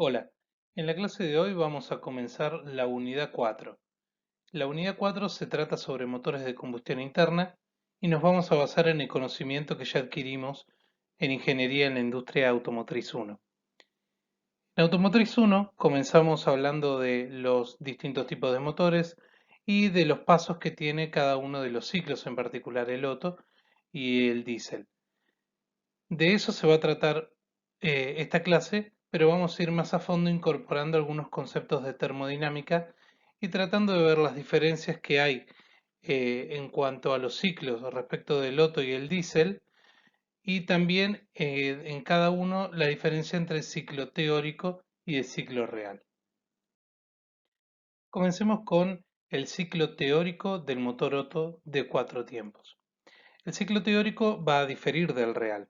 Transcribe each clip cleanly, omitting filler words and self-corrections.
Hola, en la clase de hoy vamos a comenzar la unidad 4. La unidad 4 se trata sobre motores de combustión interna y nos vamos a basar en el conocimiento que ya adquirimos en Ingeniería en la Industria Automotriz 1. En Automotriz 1 comenzamos hablando de los distintos tipos de motores y de los pasos que tiene cada uno de los ciclos, en particular el Otto y el diésel. De eso se va a tratar esta clase, pero vamos a ir más a fondo incorporando algunos conceptos de termodinámica y tratando de ver las diferencias que hay en cuanto a los ciclos respecto del Otto y el diésel y también en cada uno la diferencia entre el ciclo teórico y el ciclo real. Comencemos con el ciclo teórico del motor Otto de 4 tiempos. El ciclo teórico va a diferir del real.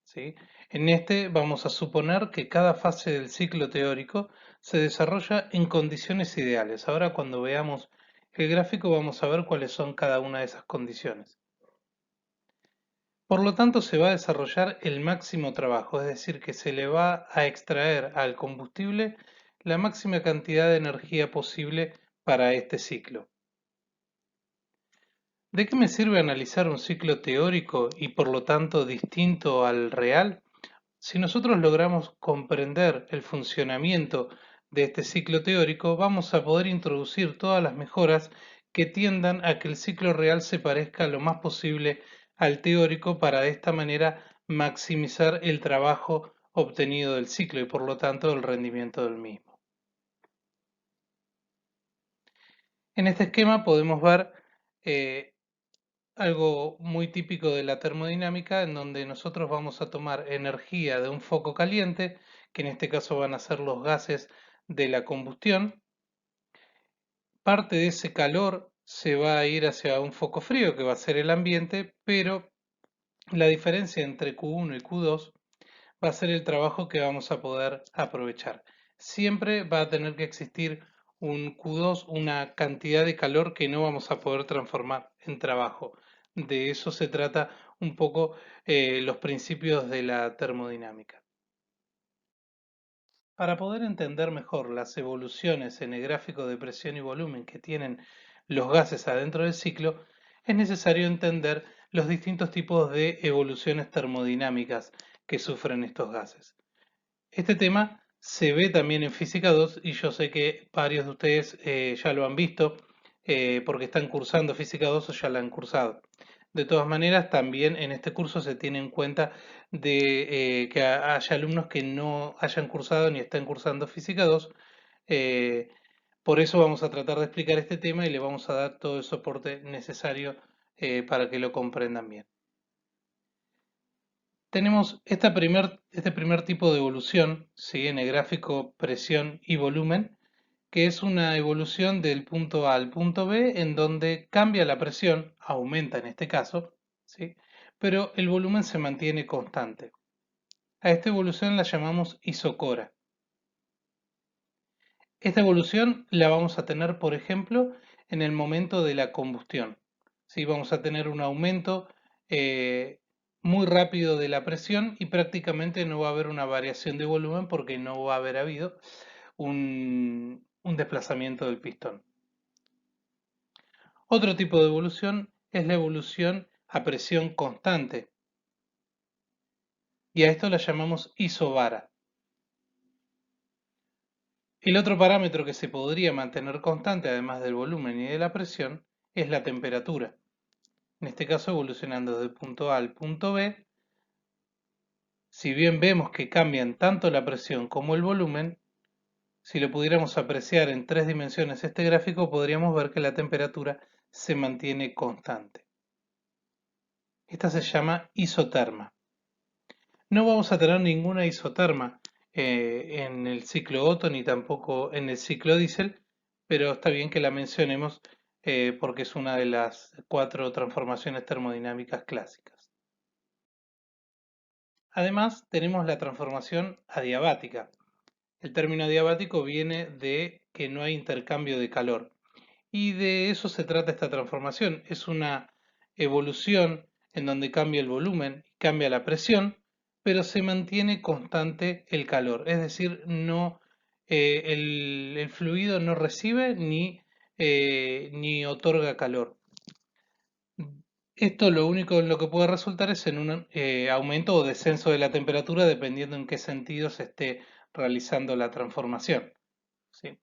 ¿Sí? En este vamos a suponer que cada fase del ciclo teórico se desarrolla en condiciones ideales. Ahora cuando veamos el gráfico vamos a ver cuáles son cada una de esas condiciones. Por lo tanto se va a desarrollar el máximo trabajo, es decir, que se le va a extraer al combustible la máxima cantidad de energía posible para este ciclo. ¿De qué me sirve analizar un ciclo teórico y por lo tanto distinto al real? Si nosotros logramos comprender el funcionamiento de este ciclo teórico, vamos a poder introducir todas las mejoras que tiendan a que el ciclo real se parezca lo más posible al teórico para de esta manera maximizar el trabajo obtenido del ciclo y por lo tanto el rendimiento del mismo. En este esquema podemos ver eh, algo muy típico de la termodinámica, en donde nosotros vamos a tomar energía de un foco caliente, que en este caso van a ser los gases de la combustión. Parte de ese calor se va a ir hacia un foco frío, que va a ser el ambiente, pero la diferencia entre Q1 y Q2 va a ser el trabajo que vamos a poder aprovechar. Siempre va a tener que existir un Q2, una cantidad de calor que no vamos a poder transformar en trabajo. De eso se trata un poco los principios de la termodinámica. Para poder entender mejor las evoluciones en el gráfico de presión y volumen que tienen los gases adentro del ciclo, es necesario entender los distintos tipos de evoluciones termodinámicas que sufren estos gases. Este tema se ve también en Física 2 y yo sé que varios de ustedes ya lo han visto porque están cursando Física 2 o ya la han cursado. De todas maneras, también en este curso se tiene en cuenta de que haya alumnos que no hayan cursado ni estén cursando Física 2. eh, por eso vamos a tratar de explicar este tema y le vamos a dar todo el soporte necesario para que lo comprendan bien. Tenemos este primer tipo de evolución, ¿sí? En el gráfico presión y volumen, que es una evolución del punto A al punto B, en donde cambia la presión, aumenta en este caso, ¿sí? Pero el volumen se mantiene constante. A esta evolución la llamamos isocora. Esta evolución la vamos a tener, por ejemplo, en el momento de la combustión. ¿Sí? Vamos a tener un aumento eh, muy rápido de la presión y prácticamente no va a haber una variación de volumen porque no va a haber habido un desplazamiento del pistón. Otro tipo de evolución es la evolución a presión constante y a esto la llamamos isobara. El otro parámetro que se podría mantener constante, además del volumen y de la presión, es la temperatura. En este caso, evolucionando del punto A al punto B, si bien vemos que cambian tanto la presión como el volumen, si lo pudiéramos apreciar en 3 dimensiones este gráfico, podríamos ver que la temperatura se mantiene constante. Esta se llama isoterma. No vamos a tener ninguna isoterma en el ciclo Otto ni tampoco en el ciclo diésel, pero está bien que la mencionemos porque es una de las 4 transformaciones termodinámicas clásicas. Además, tenemos la transformación adiabática. El término adiabático viene de que no hay intercambio de calor. Y de eso se trata esta transformación. Es una evolución en donde cambia el volumen, cambia la presión, pero se mantiene constante el calor. Es decir, no el fluido no recibe ni otorga calor. Esto lo único en lo que puede resultar es en un aumento o descenso de la temperatura dependiendo en qué sentido se esté realizando la transformación. ¿Sí?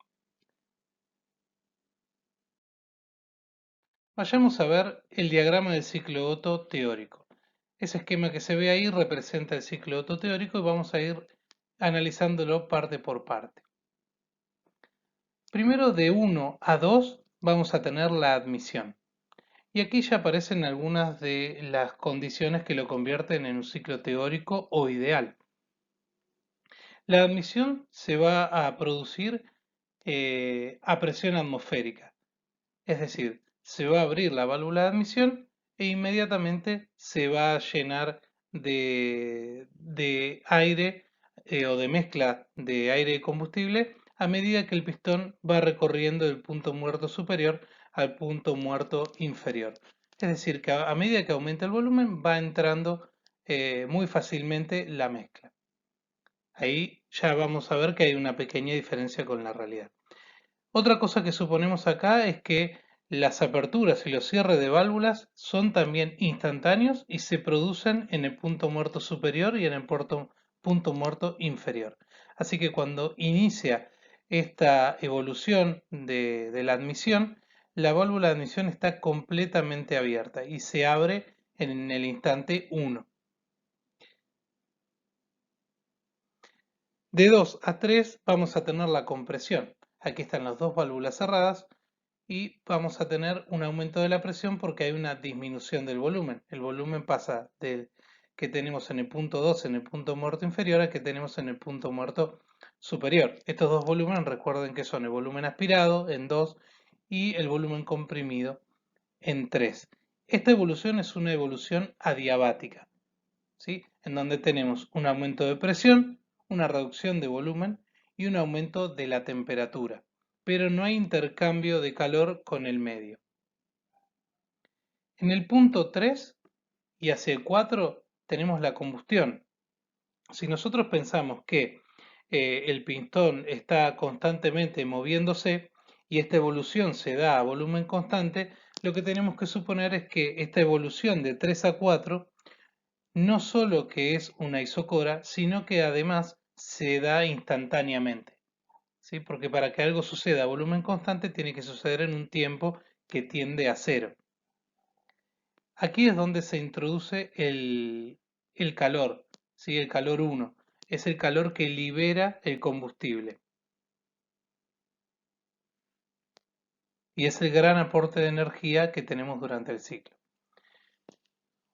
Vayamos a ver el diagrama del ciclo Otto teórico. Ese esquema que se ve ahí representa el ciclo Otto teórico y vamos a ir analizándolo parte por parte. Primero, de 1 a 2 vamos a tener la admisión. Y aquí ya aparecen algunas de las condiciones que lo convierten en un ciclo teórico o ideal. La admisión se va a producir a presión atmosférica, es decir, se va a abrir la válvula de admisión e inmediatamente se va a llenar de aire o de mezcla de aire y combustible a medida que el pistón va recorriendo el punto muerto superior al punto muerto inferior. Es decir, que a medida que aumenta el volumen va entrando muy fácilmente la mezcla. Ahí ya vamos a ver que hay una pequeña diferencia con la realidad. Otra cosa que suponemos acá es que las aperturas y los cierres de válvulas son también instantáneos y se producen en el punto muerto superior y en el punto muerto inferior. Así que cuando inicia esta evolución de la admisión, la válvula de admisión está completamente abierta y se abre en el instante 1. De 2 a 3 vamos a tener la compresión. Aquí están las dos válvulas cerradas y vamos a tener un aumento de la presión porque hay una disminución del volumen. El volumen pasa del que tenemos en el punto 2 en el punto muerto inferior al que tenemos en el punto muerto superior. Estos dos volúmenes recuerden que son el volumen aspirado en 2 y el volumen comprimido en 3. Esta evolución es una evolución adiabática, ¿sí? En donde tenemos un aumento de presión, una reducción de volumen y un aumento de la temperatura, pero no hay intercambio de calor con el medio. En el punto 3 y hacia el 4 tenemos la combustión. Si nosotros pensamos que el pistón está constantemente moviéndose y esta evolución se da a volumen constante, lo que tenemos que suponer es que esta evolución de 3 a 4 no solo que es una isocora, sino que además se da instantáneamente, ¿sí? Porque para que algo suceda a volumen constante tiene que suceder en un tiempo que tiende a cero. Aquí es donde se introduce el calor, ¿sí? El calor 1. Es el calor que libera el combustible. Y es el gran aporte de energía que tenemos durante el ciclo.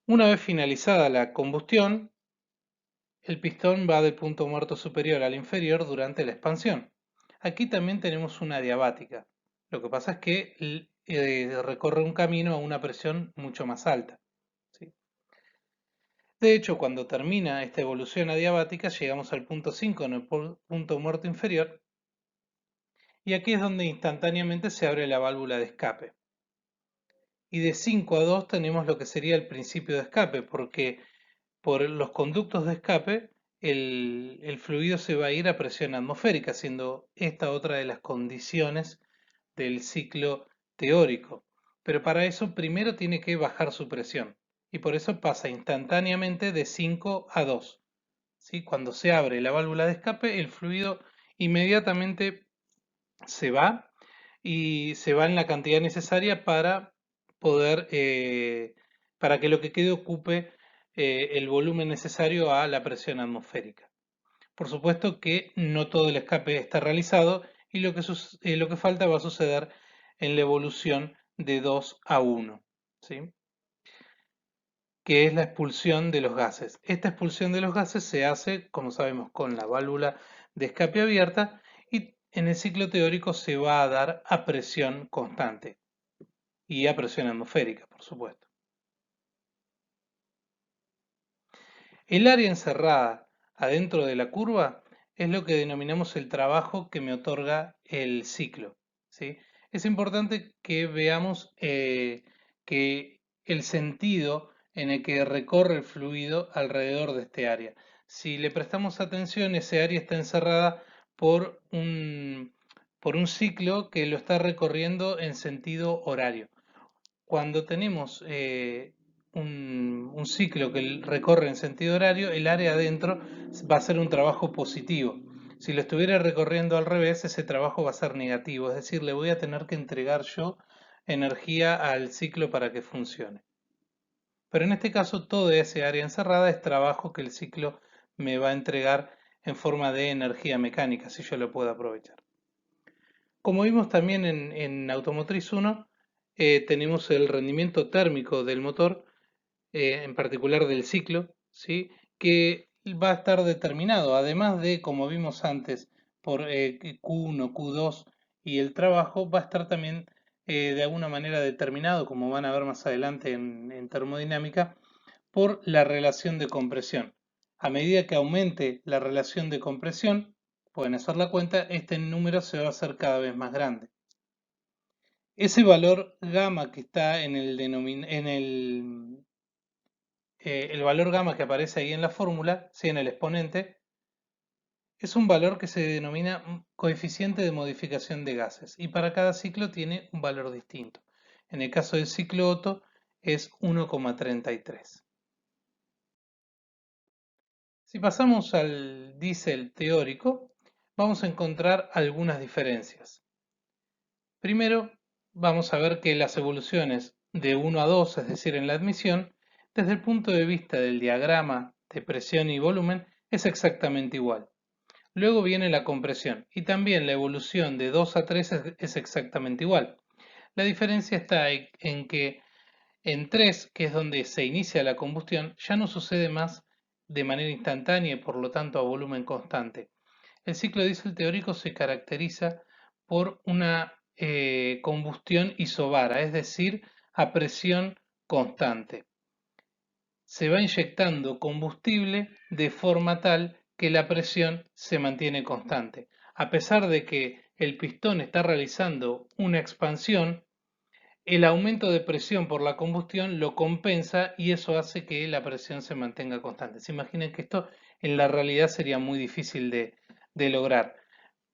Una vez finalizada la combustión, el pistón va del punto muerto superior al inferior durante la expansión. Aquí también tenemos una adiabática. Lo que pasa es que recorre un camino a una presión mucho más alta, ¿sí? De hecho, cuando termina esta evolución adiabática, llegamos al punto 5 en el punto muerto inferior, y aquí es donde instantáneamente se abre la válvula de escape. Y de 5 a 2 tenemos lo que sería el principio de escape, porque por los conductos de escape el fluido se va a ir a presión atmosférica, siendo esta otra de las condiciones del ciclo teórico. Pero para eso primero tiene que bajar su presión y por eso pasa instantáneamente de 5 a 2. ¿Sí? Cuando se abre la válvula de escape, el fluido inmediatamente se va y se va en la cantidad necesaria para poder, para que lo que quede ocupe el volumen necesario a la presión atmosférica. Por supuesto que no todo el escape está realizado y lo que falta va a suceder en la evolución de 2 a 1, ¿sí? Que es la expulsión de los gases. Esta expulsión de los gases se hace, como sabemos, con la válvula de escape abierta y en el ciclo teórico se va a dar a presión constante y a presión atmosférica, por supuesto. El área encerrada adentro de la curva es lo que denominamos el trabajo que me otorga el ciclo, ¿sí? Es importante que veamos que el sentido en el que recorre el fluido alrededor de este área. Si le prestamos atención, ese área está encerrada por un ciclo que lo está recorriendo en sentido horario. Cuando tenemos un ciclo que recorre en sentido horario, el área adentro va a ser un trabajo positivo. Si lo estuviera recorriendo al revés, ese trabajo va a ser negativo, es decir, le voy a tener que entregar yo energía al ciclo para que funcione. Pero en este caso, todo ese área encerrada es trabajo que el ciclo me va a entregar en forma de energía mecánica, si yo lo puedo aprovechar. Como vimos también en Automotriz 1, tenemos el rendimiento térmico del motor, en particular del ciclo, ¿sí? Que va a estar determinado, además de, como vimos antes, por Q1, Q2 y el trabajo, va a estar también de alguna manera determinado, como van a ver más adelante en termodinámica, por la relación de compresión. A medida que aumente la relación de compresión, pueden hacer la cuenta, este número se va a hacer cada vez más grande. Ese valor gamma que está en el valor gamma que aparece ahí en la fórmula, ¿sí? En el exponente, es un valor que se denomina coeficiente de modificación de gases y para cada ciclo tiene un valor distinto. En el caso del ciclo Otto es 1,33. Si pasamos al diésel teórico, vamos a encontrar algunas diferencias. Primero, vamos a ver que las evoluciones de 1 a 2, es decir, en la admisión, desde el punto de vista del diagrama de presión y volumen, es exactamente igual. Luego viene la compresión y también la evolución de 2 a 3 es exactamente igual. La diferencia está en que en 3, que es donde se inicia la combustión, ya no sucede más de manera instantánea y por lo tanto a volumen constante. El ciclo diésel teórico se caracteriza por una combustión isobara, es decir, a presión constante. Se va inyectando combustible de forma tal que la presión se mantiene constante. A pesar de que el pistón está realizando una expansión, el aumento de presión por la combustión lo compensa y eso hace que la presión se mantenga constante. Se imaginen que esto en la realidad sería muy difícil de lograr,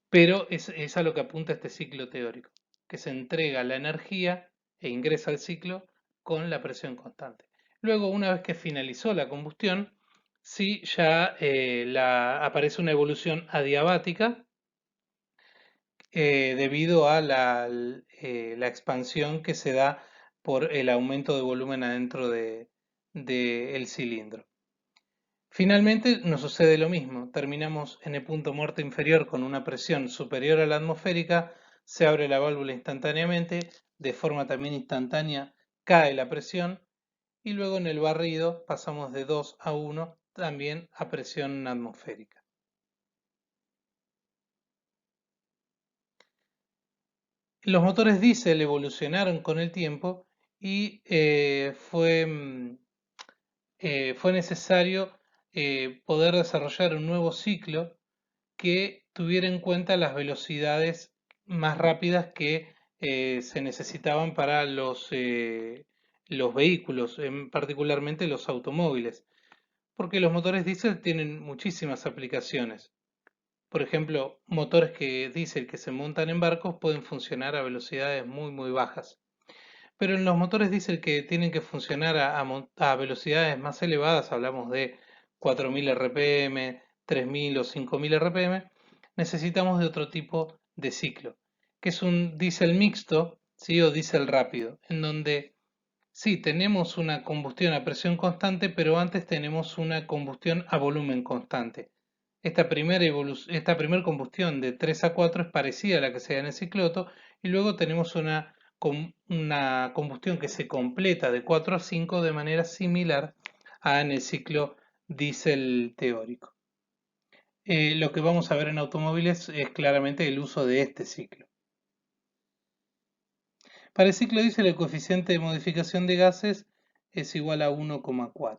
pero es a lo que apunta este ciclo teórico, que se entrega la energía e ingresa al ciclo con la presión constante. Luego, una vez que finalizó la combustión, sí ya aparece una evolución adiabática debido a la expansión que se da por el aumento de volumen adentro del cilindro. Finalmente nos sucede lo mismo, terminamos en el punto muerto inferior con una presión superior a la atmosférica, se abre la válvula instantáneamente, de forma también instantánea cae la presión y luego en el barrido pasamos de 2 a 1 también a presión atmosférica. Los motores diésel evolucionaron con el tiempo y fue necesario poder desarrollar un nuevo ciclo que tuviera en cuenta las velocidades más rápidas que se necesitaban para los vehículos, particularmente los automóviles, porque los motores diésel tienen muchísimas aplicaciones. Por ejemplo, motores diésel que se montan en barcos pueden funcionar a velocidades muy bajas. Pero en los motores diésel que tienen que funcionar a velocidades más elevadas, hablamos de 4000 RPM, 3000 o 5000 RPM, necesitamos de otro tipo de ciclo, que es un diésel mixto, ¿sí? O diésel rápido, en donde sí tenemos una combustión a presión constante, pero antes tenemos una combustión a volumen constante. Esta primera combustión de 3 a 4 es parecida a la que se da en el ciclo Otto, y luego tenemos una combustión que se completa de 4 a 5 de manera similar a en el ciclo diésel teórico. Lo que vamos a ver en automóviles es claramente el uso de este ciclo. Para el ciclo diésel el coeficiente de modificación de gases es igual a 1,4.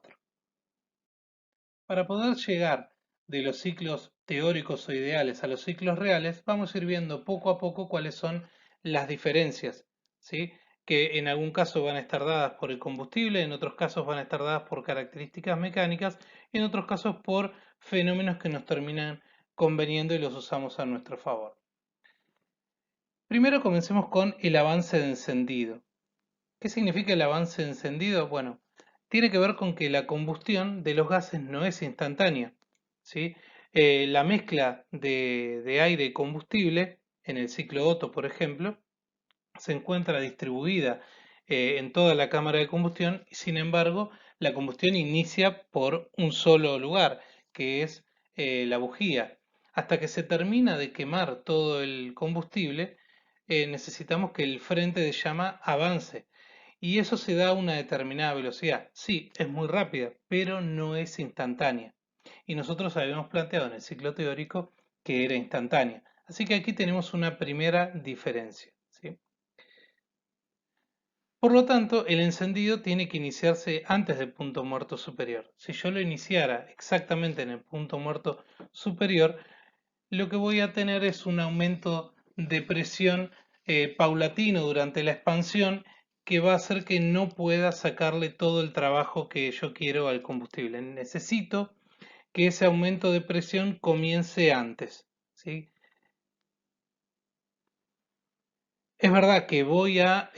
Para poder llegar de los ciclos teóricos o ideales a los ciclos reales, vamos a ir viendo poco a poco cuáles son las diferencias, ¿sí? Que en algún caso van a estar dadas por el combustible, en otros casos van a estar dadas por características mecánicas, en otros casos por fenómenos que nos terminan conveniendo y los usamos a nuestro favor. Primero comencemos con el avance de encendido. ¿Qué significa el avance de encendido? Bueno, tiene que ver con que la combustión de los gases no es instantánea, ¿sí? La mezcla de aire y combustible en el ciclo Otto, por ejemplo, se encuentra distribuida en toda la cámara de combustión y sin embargo la combustión inicia por un solo lugar, que es la bujía. Hasta que se termina de quemar todo el combustible, necesitamos que el frente de llama avance y eso se da a una determinada velocidad. Sí, es muy rápida, pero no es instantánea. Y nosotros habíamos planteado en el ciclo teórico que era instantánea. Así que aquí tenemos una primera diferencia, ¿sí? Por lo tanto, el encendido tiene que iniciarse antes del punto muerto superior. Si yo lo iniciara exactamente en el punto muerto superior, lo que voy a tener es un aumento de presión paulatino durante la expansión que va a hacer que no pueda sacarle todo el trabajo que yo quiero al combustible. Necesito que ese aumento de presión comience antes, ¿sí? Es verdad que voy a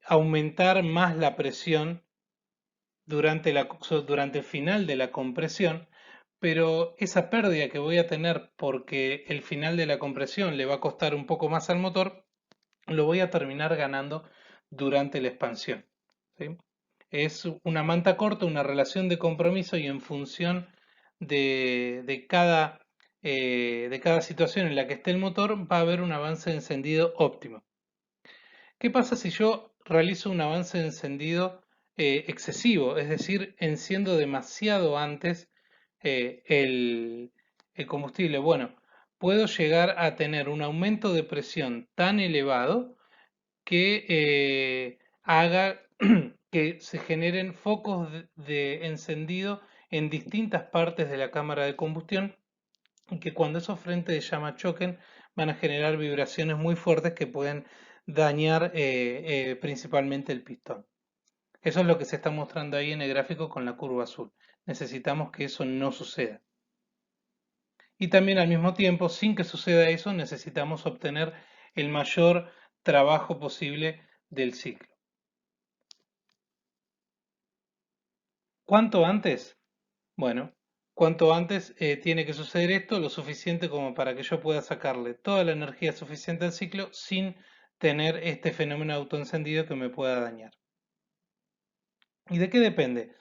aumentar más la presión durante el final de la compresión, pero esa pérdida que voy a tener porque el final de la compresión le va a costar un poco más al motor, lo voy a terminar ganando durante la expansión, ¿sí? Es una manta corta, una relación de compromiso y en función de cada situación en la que esté el motor va a haber un avance de encendido óptimo. ¿Qué pasa si yo realizo un avance de encendido excesivo? Es decir, enciendo demasiado antes el combustible. Bueno, puedo llegar a tener un aumento de presión tan elevado que haga que se generen focos de encendido en distintas partes de la cámara de combustión y que cuando esos frentes de llama choquen van a generar vibraciones muy fuertes que pueden dañar principalmente el pistón. Eso es lo que se está mostrando ahí en el gráfico con la curva azul. Necesitamos que eso no suceda. Y también al mismo tiempo, sin que suceda eso, necesitamos obtener el mayor trabajo posible del ciclo. ¿Cuánto antes? Bueno, cuanto antes tiene que suceder esto, lo suficiente como para que yo pueda sacarle toda la energía suficiente al ciclo sin tener este fenómeno de autoencendido que me pueda dañar. ¿Y de qué depende?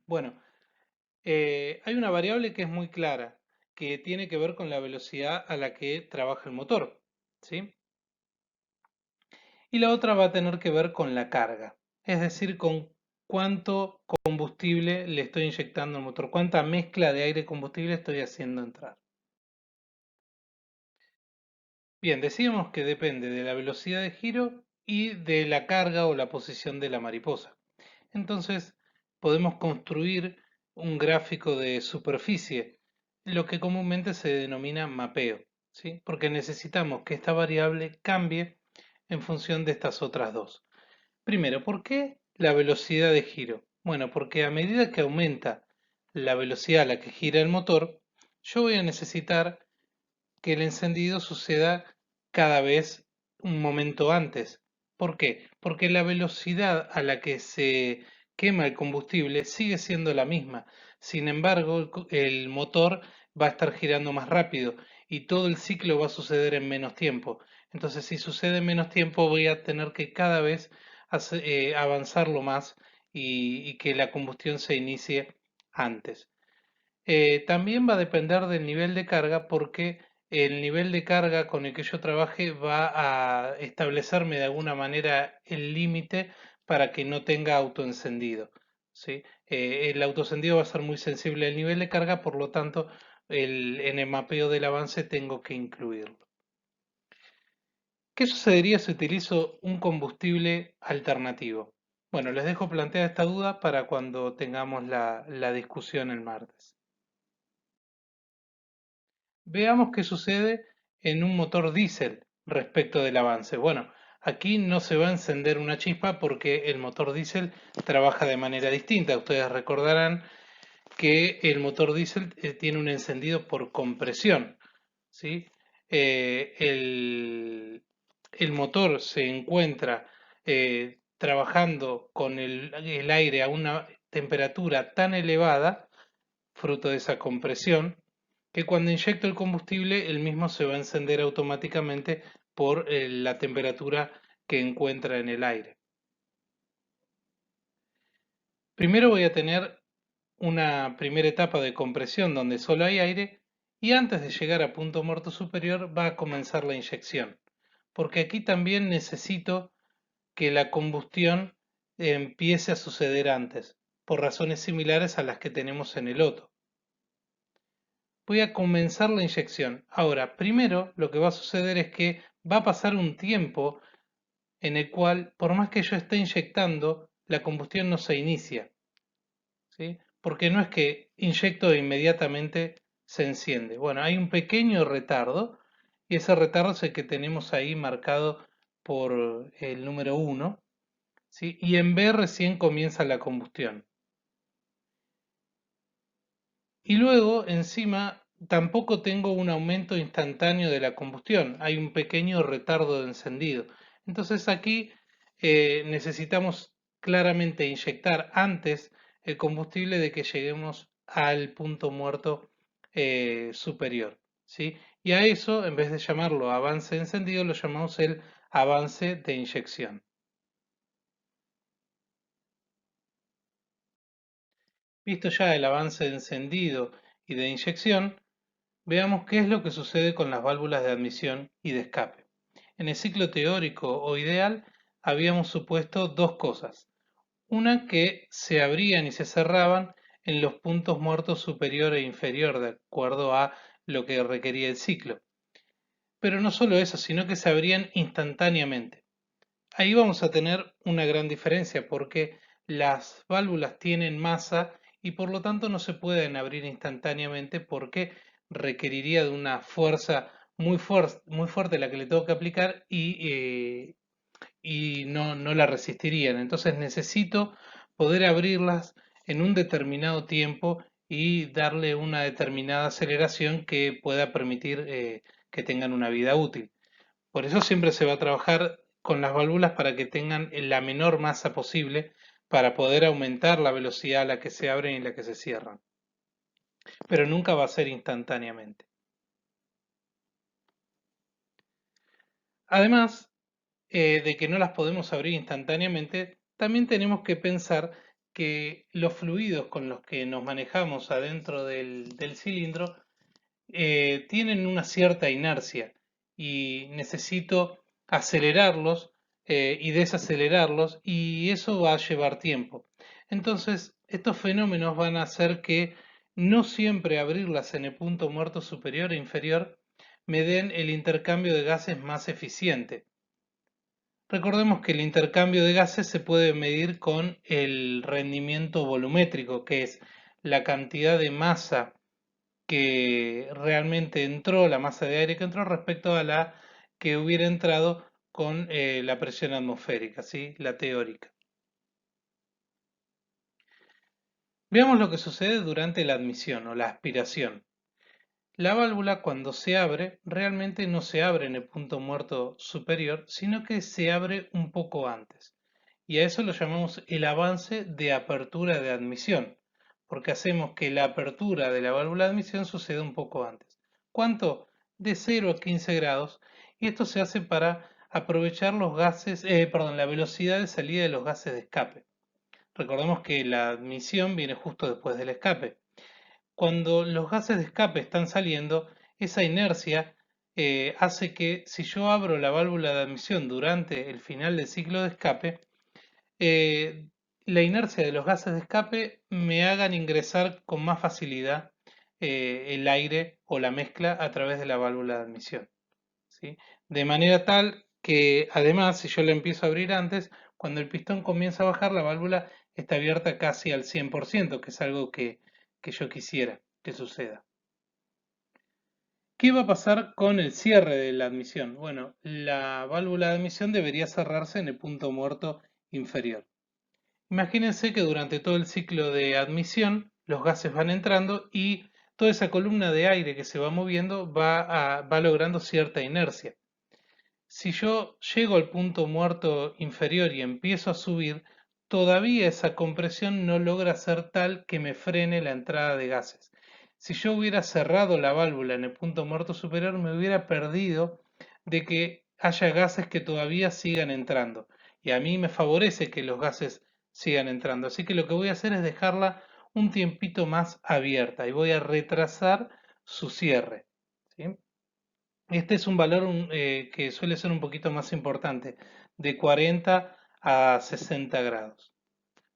Bueno, hay una variable que es muy clara, que tiene que ver con la velocidad a la que trabaja el motor, ¿sí? Y la otra va a tener que ver con la carga, es decir, con cuánto combustible le estoy inyectando al motor, cuánta mezcla de aire y combustible estoy haciendo entrar. Bien, decíamos que depende de la velocidad de giro y de la carga o la posición de la mariposa. Entonces, podemos construir un gráfico de superficie, lo que comúnmente se denomina mapeo, ¿sí? Porque necesitamos que esta variable cambie en función de estas otras dos. Primero, ¿por qué la velocidad de giro? Bueno, porque a medida que aumenta la velocidad a la que gira el motor, yo voy a necesitar que el encendido suceda cada vez un momento antes. ¿Por qué? Porque la velocidad a la que se quema el combustible sigue siendo la misma. Sin embargo, el motor va a estar girando más rápido y todo el ciclo va a suceder en menos tiempo. Entonces, si sucede en menos tiempo, voy a tener que cada vez avanzarlo más y que la combustión se inicie antes. También va a depender del nivel de carga porque el nivel de carga con el que yo trabaje va a establecerme de alguna manera el límite para que no tenga autoencendido, ¿sí? El autoencendido va a ser muy sensible al nivel de carga, por lo tanto, en el mapeo del avance tengo que incluirlo. ¿Qué sucedería si utilizo un combustible alternativo? Bueno, les dejo planteada esta duda para cuando tengamos la discusión el martes. Veamos qué sucede en un motor diésel respecto del avance. Bueno, aquí no se va a encender una chispa porque el motor diésel trabaja de manera distinta. Ustedes recordarán que el motor diésel tiene un encendido por compresión, ¿sí? El motor se encuentra trabajando con el aire a una temperatura tan elevada, fruto de esa compresión, que cuando inyecto el combustible, el mismo se va a encender automáticamente por la temperatura que encuentra en el aire. Primero voy a tener una primera etapa de compresión donde solo hay aire y antes de llegar a punto muerto superior va a comenzar la inyección, porque aquí también necesito que la combustión empiece a suceder antes, por razones similares a las que tenemos en el Otto. Voy a comenzar la inyección. Ahora, primero lo que va a suceder es que va a pasar un tiempo en el cual, por más que yo esté inyectando, la combustión no se inicia, ¿sí? Porque no es que inyecto e inmediatamente se enciende. Bueno, hay un pequeño retardo y ese retardo es el que tenemos ahí marcado por el número 1, ¿sí? Y en B recién comienza la combustión. Y luego, encima, tampoco tengo un aumento instantáneo de la combustión, hay un pequeño retardo de encendido. Entonces aquí necesitamos claramente inyectar antes el combustible de que lleguemos al punto muerto superior, ¿sí? Y a eso, en vez de llamarlo avance de encendido, lo llamamos el avance de inyección. Visto ya el avance de encendido y de inyección, veamos qué es lo que sucede con las válvulas de admisión y de escape. En el ciclo teórico o ideal habíamos supuesto dos cosas. Una, que se abrían y se cerraban en los puntos muertos superior e inferior, de acuerdo a lo que requería el ciclo. Pero no solo eso, sino que se abrían instantáneamente. Ahí vamos a tener una gran diferencia porque las válvulas tienen masa y por lo tanto no se pueden abrir instantáneamente porque requeriría de una fuerza muy fuerte la que le tengo que aplicar y no la resistirían. Entonces necesito poder abrirlas en un determinado tiempo y darle una determinada aceleración que pueda permitir que tengan una vida útil. Por eso siempre se va a trabajar con las válvulas para que tengan la menor masa posible para poder aumentar la velocidad a la que se abren y la que se cierran. Pero nunca va a ser instantáneamente. Además de que no las podemos abrir instantáneamente, también tenemos que pensar que los fluidos con los que nos manejamos adentro del cilindro tienen una cierta inercia y necesito acelerarlos y desacelerarlos y eso va a llevar tiempo. Entonces, estos fenómenos van a hacer que no siempre abrirlas en el punto muerto superior e inferior me den el intercambio de gases más eficiente. Recordemos que el intercambio de gases se puede medir con el rendimiento volumétrico, que es la cantidad de masa que realmente entró, la masa de aire que entró respecto a la que hubiera entrado con la presión atmosférica, ¿sí? La teórica. Veamos lo que sucede durante la admisión o la aspiración. La válvula cuando se abre realmente no se abre en el punto muerto superior, sino que se abre un poco antes. Y a eso lo llamamos el avance de apertura de admisión, porque hacemos que la apertura de la válvula de admisión suceda un poco antes. ¿Cuánto? De 0 a 15 grados. Y esto se hace para aprovechar los gases, la velocidad de salida de los gases de escape. Recordemos que la admisión viene justo después del escape. Cuando los gases de escape están saliendo, esa inercia hace que si yo abro la válvula de admisión durante el final del ciclo de escape, eh, la inercia de los gases de escape me hagan ingresar con más facilidad el aire o la mezcla a través de la válvula de admisión, ¿sí? De manera tal que además, si yo la empiezo a abrir antes, cuando el pistón comienza a bajar, la válvula está abierta casi al 100%, que es algo que yo quisiera que suceda. ¿Qué va a pasar con el cierre de la admisión? Bueno, la válvula de admisión debería cerrarse en el punto muerto inferior. Imagínense que durante todo el ciclo de admisión los gases van entrando y toda esa columna de aire que se va moviendo va logrando cierta inercia. Si yo llego al punto muerto inferior y empiezo a subir, todavía esa compresión no logra ser tal que me frene la entrada de gases. Si yo hubiera cerrado la válvula en el punto muerto superior, me hubiera perdido de que haya gases que todavía sigan entrando. Y a mí me favorece que los gases sigan entrando. Así que lo que voy a hacer es dejarla un tiempito más abierta y voy a retrasar su cierre. ¿Sí? Este es un valor que suele ser un poquito más importante, de 40 a 60 grados.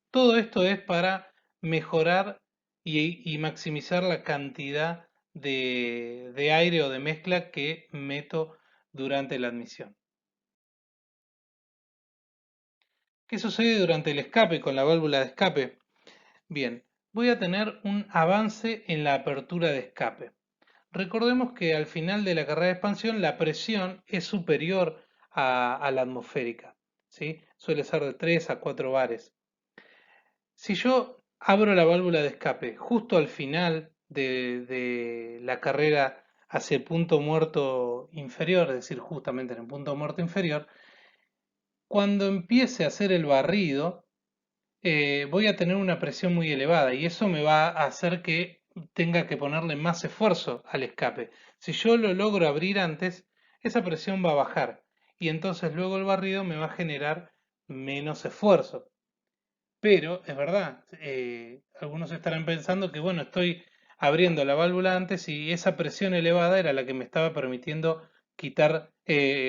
Todo esto es para mejorar y maximizar la cantidad de aire o de mezcla que meto durante la admisión. ¿Qué sucede durante el escape con la válvula de escape? Bien, voy a tener un avance en la apertura de escape. Recordemos que al final de la carrera de expansión la presión es superior a la atmosférica, ¿sí? Suele ser de 3 a 4 bares. Si yo abro la válvula de escape justo al final de la carrera hacia el punto muerto inferior, es decir, justamente en el punto muerto inferior, cuando empiece a hacer el barrido, voy a tener una presión muy elevada y eso me va a hacer que tenga que ponerle más esfuerzo al escape. Si yo lo logro abrir antes, esa presión va a bajar y entonces luego el barrido me va a generar menos esfuerzo. Pero es verdad, algunos estarán pensando que bueno, estoy abriendo la válvula antes y esa presión elevada era la que me estaba permitiendo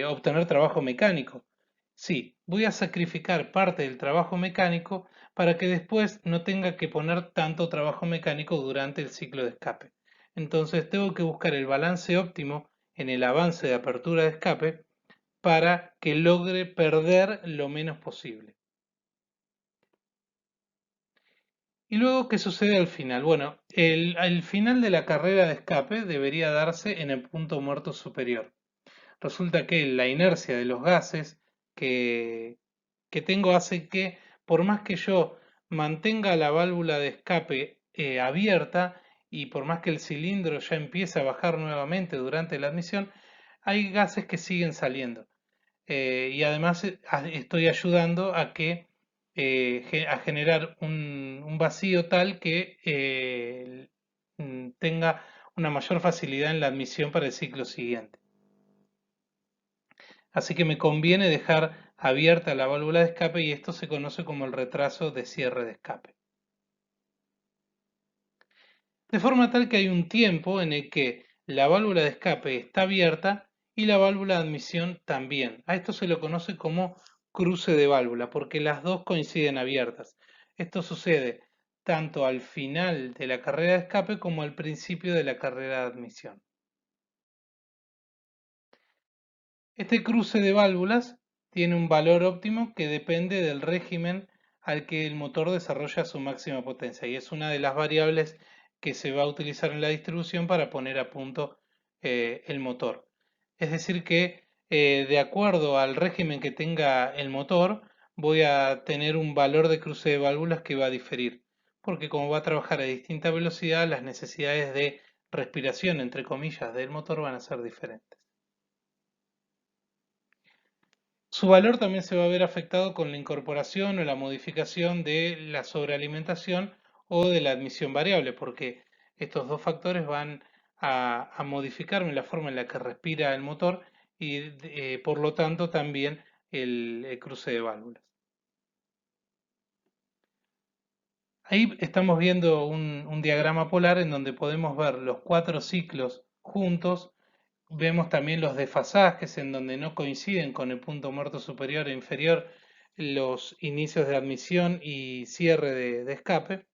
obtener trabajo mecánico. Sí, voy a sacrificar parte del trabajo mecánico para que después no tenga que poner tanto trabajo mecánico durante el ciclo de escape. Entonces tengo que buscar el balance óptimo en el avance de apertura de escape para que logre perder lo menos posible. ¿Y luego qué sucede al final? Bueno, el final de la carrera de escape debería darse en el punto muerto superior. Resulta que la inercia de los gases que, que tengo hace que, por más que yo mantenga la válvula de escape abierta y por más que el cilindro ya empiece a bajar nuevamente durante la admisión, hay gases que siguen saliendo. Y además estoy ayudando a que a generar un vacío tal que tenga una mayor facilidad en la admisión para el ciclo siguiente. Así que me conviene dejar abierta la válvula de escape y esto se conoce como el retraso de cierre de escape. De forma tal que hay un tiempo en el que la válvula de escape está abierta y la válvula de admisión también. A esto se lo conoce como cruce de válvula, porque las dos coinciden abiertas. Esto sucede tanto al final de la carrera de escape como al principio de la carrera de admisión. Este cruce de válvulas tiene un valor óptimo que depende del régimen al que el motor desarrolla su máxima potencia y es una de las variables que se va a utilizar en la distribución para poner a punto el motor. Es decir que de acuerdo al régimen que tenga el motor voy a tener un valor de cruce de válvulas que va a diferir porque como va a trabajar a distinta velocidad las necesidades de respiración entre comillas del motor van a ser diferentes. Su valor también se va a ver afectado con la incorporación o la modificación de la sobrealimentación o de la admisión variable, porque estos dos factores van a modificarme la forma en la que respira el motor y por lo tanto también el cruce de válvulas. Ahí estamos viendo un diagrama polar en donde podemos ver los cuatro ciclos juntos. Vemos también los desfasajes en donde no coinciden con el punto muerto superior e inferior los inicios de admisión y cierre de escape.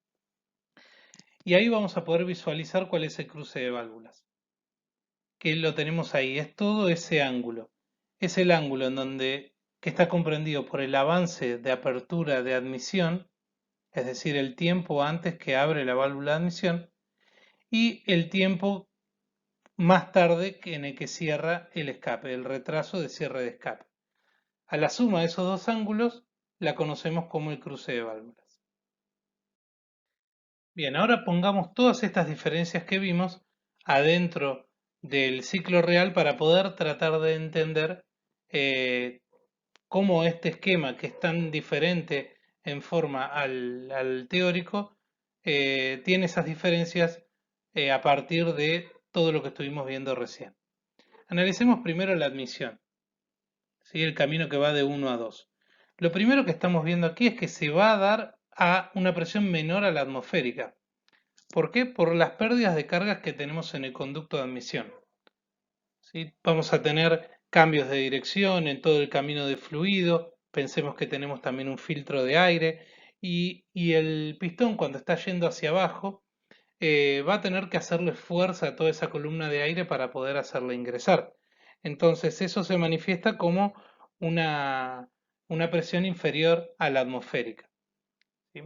Y ahí vamos a poder visualizar cuál es el cruce de válvulas. Que lo tenemos ahí, es todo ese ángulo. Es el ángulo en donde que está comprendido por el avance de apertura de admisión, es decir, el tiempo antes que abre la válvula de admisión, y el tiempo más tarde en el que cierra el escape, el retraso de cierre de escape. A la suma de esos dos ángulos la conocemos como el cruce de válvulas. Bien, ahora pongamos todas estas diferencias que vimos adentro del ciclo real para poder tratar de entender eh, cómo este esquema, que es tan diferente en forma al teórico, tiene esas diferencias a partir de todo lo que estuvimos viendo recién. Analicemos primero la admisión, ¿sí? El camino que va de 1 a 2. Lo primero que estamos viendo aquí es que se va a dar a una presión menor a la atmosférica. ¿Por qué? Por las pérdidas de cargas que tenemos en el conducto de admisión. ¿Sí? Vamos a tener cambios de dirección en todo el camino de fluido. Pensemos que tenemos también un filtro de aire y el pistón, cuando está yendo hacia abajo, va a tener que hacerle fuerza a toda esa columna de aire para poder hacerla ingresar. Entonces eso se manifiesta como una, una presión inferior a la atmosférica, ¿sí?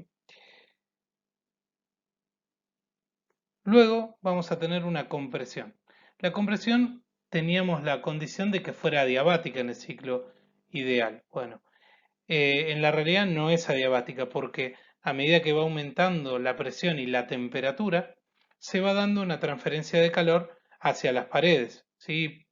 Luego vamos a tener una compresión. La compresión teníamos la condición de que fuera adiabática en el ciclo ideal. Bueno, en la realidad no es adiabática porque a medida que va aumentando la presión y la temperatura, se va dando una transferencia de calor hacia las paredes, ¿sí?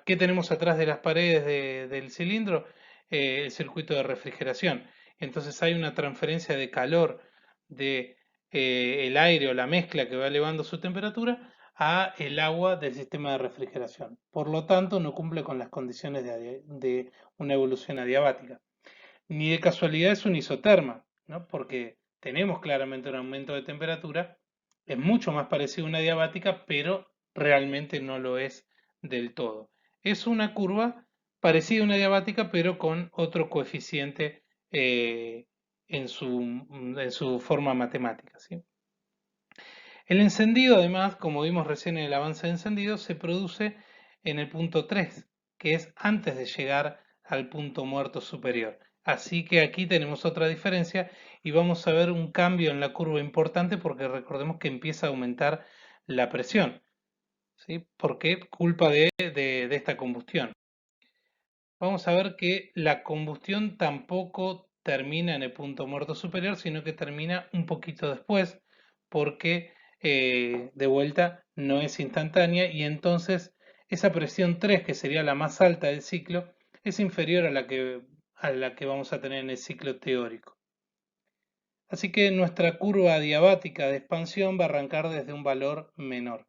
¿Qué tenemos atrás de las paredes del cilindro? El circuito de refrigeración. Entonces hay una transferencia de calor de el aire o la mezcla que va elevando su temperatura a el agua del sistema de refrigeración. Por lo tanto, no cumple con las condiciones de una evolución adiabática. Ni de casualidad es un isoterma, ¿no? Porque tenemos claramente un aumento de temperatura, es mucho más parecido a una diabática, pero realmente no lo es del todo. Es una curva parecida a una diabática, pero con otro coeficiente en su forma matemática, ¿sí? El encendido, además, como vimos recién en el avance de encendido, se produce en el punto 3, que es antes de llegar al punto muerto superior. Así que aquí tenemos otra diferencia y vamos a ver un cambio en la curva importante porque recordemos que empieza a aumentar la presión, ¿sí? ¿Por qué? Culpa de esta combustión. Vamos a ver que la combustión tampoco termina en el punto muerto superior, sino que termina un poquito después, porque de vuelta no es instantánea y entonces esa presión 3, que sería la más alta del ciclo, es inferior a la que vamos a tener en el ciclo teórico. Así que nuestra curva adiabática de expansión va a arrancar desde un valor menor.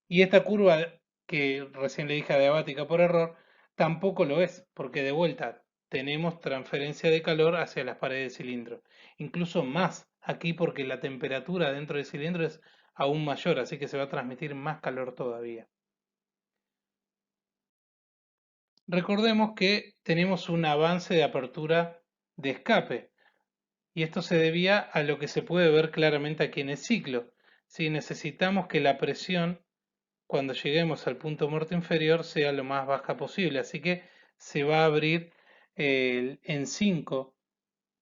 Y esta curva que recién le dije adiabática por error, tampoco lo es, porque de vuelta tenemos transferencia de calor hacia las paredes del cilindro. Incluso más aquí porque la temperatura dentro del cilindro es aún mayor, así que se va a transmitir más calor todavía. Recordemos que tenemos un avance de apertura de escape, y esto se debía a lo que se puede ver claramente aquí en el ciclo. Si necesitamos que la presión cuando lleguemos al punto muerto inferior sea lo más baja posible. Así que se va a abrir en 5,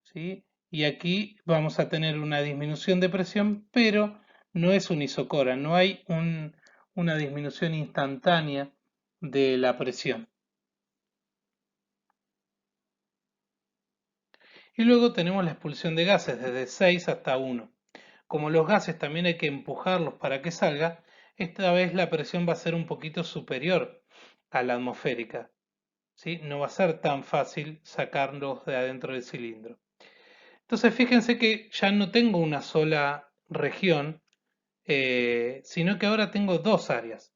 ¿sí? Y aquí vamos a tener una disminución de presión, pero no es un isocora, no hay una disminución instantánea de la presión. Y luego tenemos la expulsión de gases desde 6 hasta 1. Como los gases también hay que empujarlos para que salga, esta vez la presión va a ser un poquito superior a la atmosférica, ¿sí? No va a ser tan fácil sacarlos de adentro del cilindro. Entonces fíjense que ya no tengo una sola región, sino que ahora tengo dos áreas.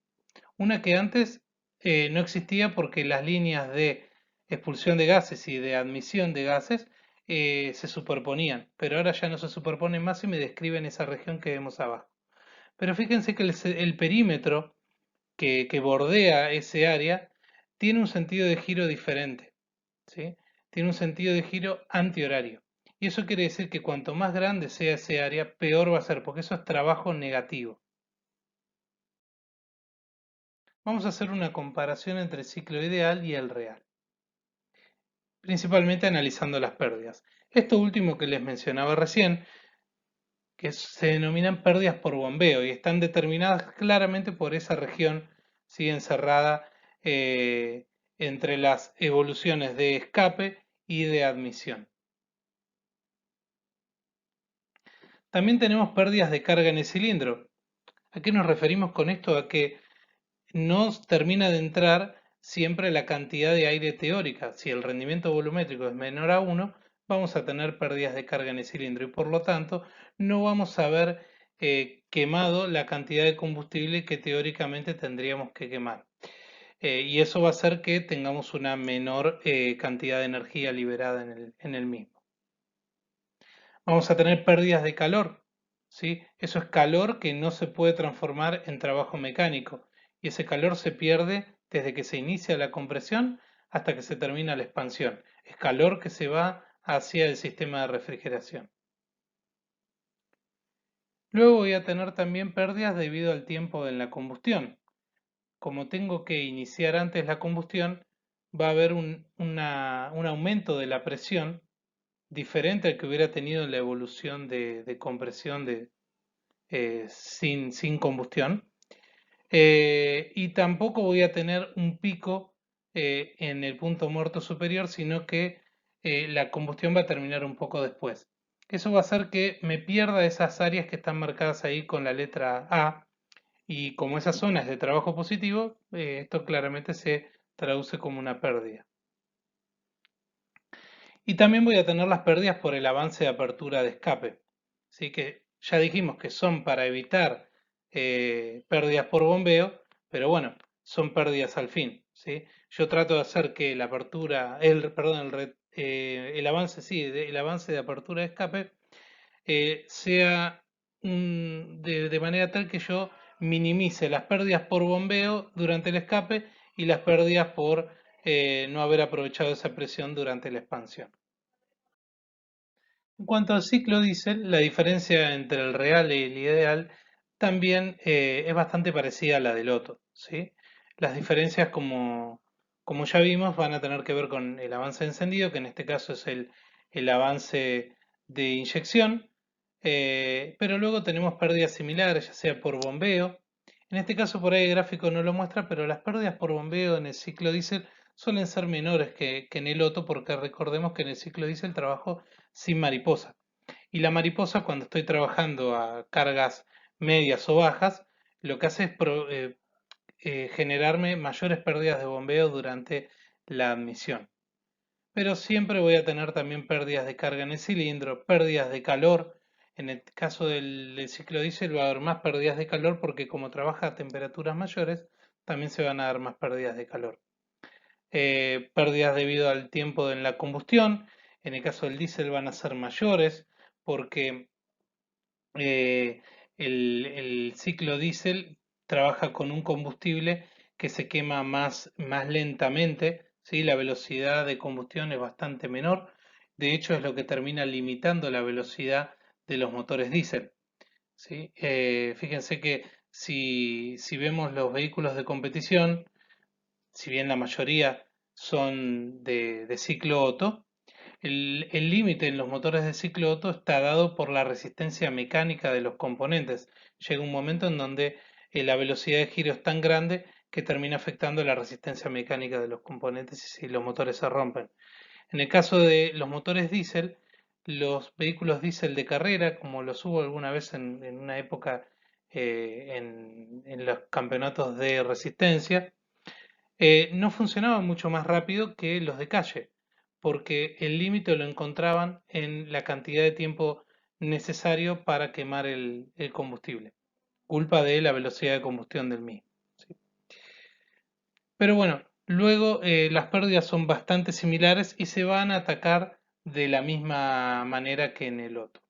Una que antes no existía porque las líneas de expulsión de gases y de admisión de gases se superponían, pero ahora ya no se superponen más y me describen esa región que vemos abajo. Pero fíjense que el perímetro que bordea ese área tiene un sentido de giro diferente, ¿sí? Tiene un sentido de giro antihorario. Y eso quiere decir que cuanto más grande sea ese área, peor va a ser, porque eso es trabajo negativo. Vamos a hacer una comparación entre el ciclo ideal y el real, principalmente analizando las pérdidas. Esto último que les mencionaba recién, que se denominan pérdidas por bombeo y están determinadas claramente por esa región, ¿sí? Encerrada entre las evoluciones de escape y de admisión. También tenemos pérdidas de carga en el cilindro. ¿A qué nos referimos con esto? A que no termina de entrar siempre la cantidad de aire teórica. Si el rendimiento volumétrico es menor a 1, vamos a tener pérdidas de carga en el cilindro y por lo tanto no vamos a haber quemado la cantidad de combustible que teóricamente tendríamos que quemar. Y eso va a hacer que tengamos una menor cantidad de energía liberada en el mismo. Vamos a tener pérdidas de calor, ¿sí? Eso es calor que no se puede transformar en trabajo mecánico y ese calor se pierde desde que se inicia la compresión hasta que se termina la expansión. Es calor que se va hacia el sistema de refrigeración. Luego voy a tener también pérdidas debido al tiempo en la combustión. Como tengo que iniciar antes la combustión, va a haber un aumento de la presión diferente al que hubiera tenido en la evolución de compresión sin combustión. Y tampoco voy a tener un pico en el punto muerto superior, sino que la combustión va a terminar un poco después. Eso va a hacer que me pierda esas áreas que están marcadas ahí con la letra A, y como esa zona es de trabajo positivo, esto claramente se traduce como una pérdida. Y también voy a tener las pérdidas por el avance de apertura de escape. Así que ya dijimos que son para evitar pérdidas por bombeo, pero bueno, son pérdidas al fin. ¿Sí? Yo trato de hacer que la apertura, perdón, el avance, sí, el avance de apertura de escape sea de manera tal que yo minimice las pérdidas por bombeo durante el escape y las pérdidas por no haber aprovechado esa presión durante la expansión. En cuanto al ciclo diésel, la diferencia entre el real y el ideal también es bastante parecida a la del Otto, ¿sí? Las diferencias, como ya vimos, van a tener que ver con el avance de encendido, que en este caso es el avance de inyección, pero luego tenemos pérdidas similares, ya sea por bombeo. En este caso por ahí el gráfico no lo muestra, pero las pérdidas por bombeo en el ciclo diésel suelen ser menores que en el Otto, porque recordemos que en el ciclo diésel trabajo sin mariposa. Y la mariposa, cuando estoy trabajando a cargas medias o bajas, lo que hace es generarme mayores pérdidas de bombeo durante la admisión. Pero siempre voy a tener también pérdidas de carga en el cilindro, pérdidas de calor. En el caso del ciclo diésel va a haber más pérdidas de calor porque como trabaja a temperaturas mayores, también se van a dar más pérdidas de calor. Pérdidas debido al tiempo en la combustión. En el caso del diésel van a ser mayores porque eh, el ciclo diésel trabaja con un combustible que se quema más lentamente, ¿sí? La velocidad de combustión es bastante menor. De hecho, es lo que termina limitando la velocidad de los motores diésel, ¿sí? Fíjense que si vemos los vehículos de competición, si bien la mayoría son de ciclo Otto, el límite en los motores de ciclo Otto está dado por la resistencia mecánica de los componentes. Llega un momento en donde la velocidad de giro es tan grande que termina afectando la resistencia mecánica de los componentes y si los motores se rompen. En el caso de los motores diésel, los vehículos diésel de carrera, como los hubo alguna vez en una época en los campeonatos de resistencia, no funcionaban mucho más rápido que los de calle, porque el límite lo encontraban en la cantidad de tiempo necesario para quemar el combustible, culpa de la velocidad de combustión del mismo. ¿Sí? Pero bueno, luego las pérdidas son bastante similares y se van a atacar de la misma manera que en el otro.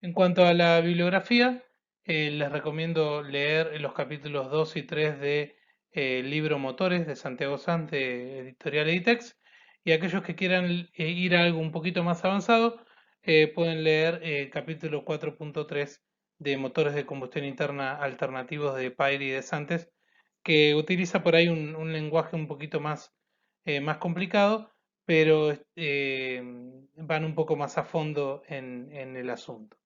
En cuanto a la bibliografía, les recomiendo leer los capítulos 2 y 3 de libro Motores de Santiago Sanz de Editorial Editex. Y aquellos que quieran ir a algo un poquito más avanzado, pueden leer el capítulo 4.3 de Motores de Combustión Interna Alternativos de Pairi y de Santes, que utiliza por ahí un lenguaje un poquito más complicado, pero van un poco más a fondo en el asunto.